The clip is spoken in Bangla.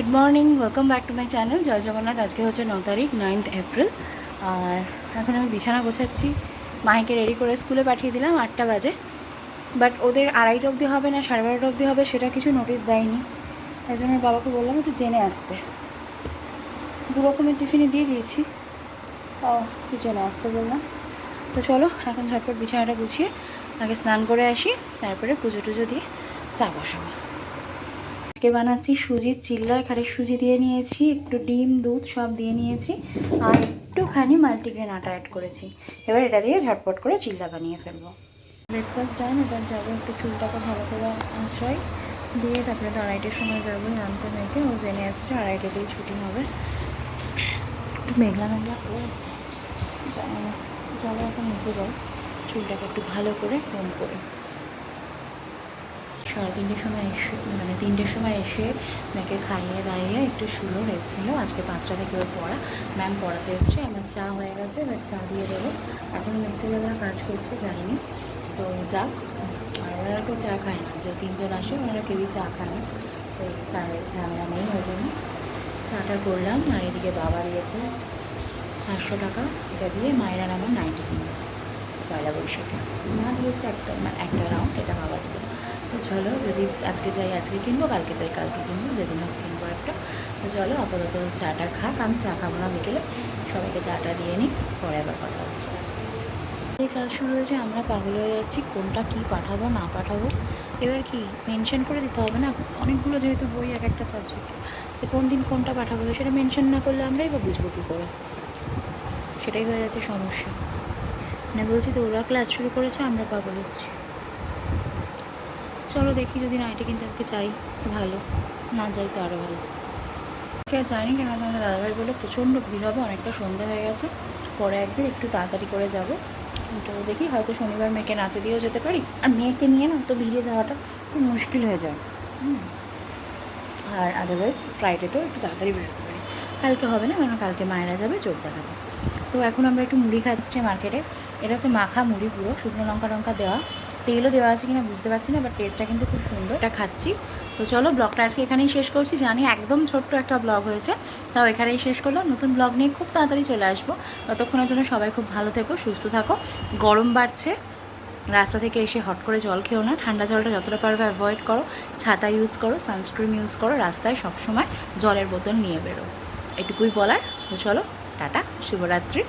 Good morning, welcome back to my channel Jai Jagannath. আজকে হচ্ছে 9 তারিখ, 9th এপ্রিল। আর এখন আমি বিছানা গোছাচ্ছি। মাহিকে রেডি করে স্কুলে পাঠিয়ে দিলাম 8টা বাজে। বাট ওদের 2:30 অবধি হবে না 12:30 অবধি হবে সেটা কিছু নোটিশ দেয়নি। তাই জন্য বাবাকে বললাম একটু জেনে আসতে। দু রকমের টিফিনে দিয়ে দিয়েছি, একটু জেনে আসতে বললাম। তো চলো এখন ঝটপট বিছানাটা গুছিয়ে আগে স্নান করে আসি, তারপরে পুজো টুজো দিয়ে চা বসাবো। আজকে বানাচ্ছি সুজির চিল্লা। এখানে সুজি দিয়ে নিয়েছি, একটু ডিম দুধ সব দিয়ে নিয়েছি, আর একটুখানি মাল্টিগ্রেন আটা অ্যাড করেছি। এবার এটা দিয়ে ঝটপট করে চিল্লা বানিয়ে ফেলবো। ব্রেকফাস্ট ডান। এবার যাবো একটু চুলটাকে ভালো করে আঁচড়াই দিয়ে, তারপরে তো 2:30টার সময় যাবো আনতে মেয়েকে। ও জেনে আসছে 2:30টাতেই ছুটি হবে। একটু মেঘলা মেঘলা করেছে, জানি না। চলো এখন নিচে যাই, চুলটাকে একটু ভালো করে ফোন করে। 3:30টার সময় এসে, মানে 3টের সময় এসে মেয়েকে খাইয়ে দাইয়ে একটু শুলো, রেস্ট নিল। আজকে 5টা থেকে ওর পড়া, ম্যাম পড়াতে এসছে। আমার চা হয়ে গেছে, এবার চা দিয়ে দেবো। এখন মিস্ত্রিরা কাজ করছে যায়নি, তো যাক। আর ওনারা কেউ চা খায় না, যে 3জন আসে ওনারা কেউই চা খায় না, তো চায়ের ঝামেলা নেই, ওই জন্য চাটা করলাম। আর এদিকে বাবা দিয়েছে 500 টাকা, এটা দিয়ে মায়ের আর আমার নাইটি কিনবো পয়লা বৈশাখে। মা দিয়েছে একটা রাউন্ড, এটা বাবা দিল। তো চলো, যদি আজকে যাই আজকে কিনবো, কালকে যাই কালকে কিনবো, যেদিন হোক কিনবো একটা। তো চলো আপাতত চাটা খাক, আমি চা খাবো না বিকেলে, সবাইকে চাটা দিয়ে নিই, পরে আবার কথা হচ্ছে। এই ক্লাস শুরু হয়েছে, আমরা পাগল হয়ে যাচ্ছি কোনটা কী পাঠাবো না পাঠাবো। এবার কি মেনশন করে দিতে হবে না, অনেকগুলো যেহেতু বই এক একটা সাবজেক্ট, যে কোন দিন কোনটা পাঠাবো সেটা মেনশন না করলে আমরাই বা বুঝবো কী করে, সেটাই হয়ে যাচ্ছে সমস্যা। মানে বলছি তো, ওরা ক্লাস শুরু করেছে, আমরা পাগল হচ্ছি। চলো দেখি, যদি নাইটি কিনতে আজকে চাই তো ভালো, না যাই তো আরও ভালো। জানি কেন, তোমাদের দাদাভাই বলে প্রচণ্ড ভিড় হবে, অনেকটা সন্ধ্যা হয়ে গেছে, পরে একদিন একটু তাড়াতাড়ি করে যাব। তো দেখি, হয়তো শনিবার মেয়েকে নাচে দিয়েও যেতে পারি। আর মেয়েকে নিয়ে না তো ভিড়ে যাওয়াটা খুব মুশকিল হয়ে যায়। আর আদারওয়াইজ ফ্রাইডেতেও একটু তাড়াতাড়ি বেরোতে পারি। কালকে হবে না, কারণ কালকে মায়েরা যাবে চোখ দেখাতে। তো এখন আমরা একটু মুড়ি খাচ্ছি মার্কেটে। এটা হচ্ছে মাখা মুড়ি, পুরো শুকনো লঙ্কা টঙ্কা দেওয়া, তেলও দেওয়া আছে কিনা বুঝতে পারছি না, বাট টেস্টটা কিন্তু খুব সুন্দর। এটা খাচ্ছি। তো চলো, ব্লগটা আজকে এখানেই শেষ করছি। জানি একদম ছোট্ট একটা ব্লগ হয়েছে, তাও এখানেই শেষ করলাম। নতুন ব্লগ নিয়ে খুব তাড়াতাড়ি চলে আসবো। ততক্ষণের জন্য সবাই খুব ভালো থেকো, সুস্থ থাকো। গরম বাড়ছে, রাস্তা থেকে এসে হট করে জল খেও না, ঠান্ডা জলটা যতটা পারবে অ্যাভয়েড করো। ছাতা ইউজ করো, সানস্ক্রিন ইউজ করো, রাস্তায় সবসময় জলের বোতল নিয়ে বেরো। এটুকুই বলার। তো চলো, টাটা, শুভরাত্রি।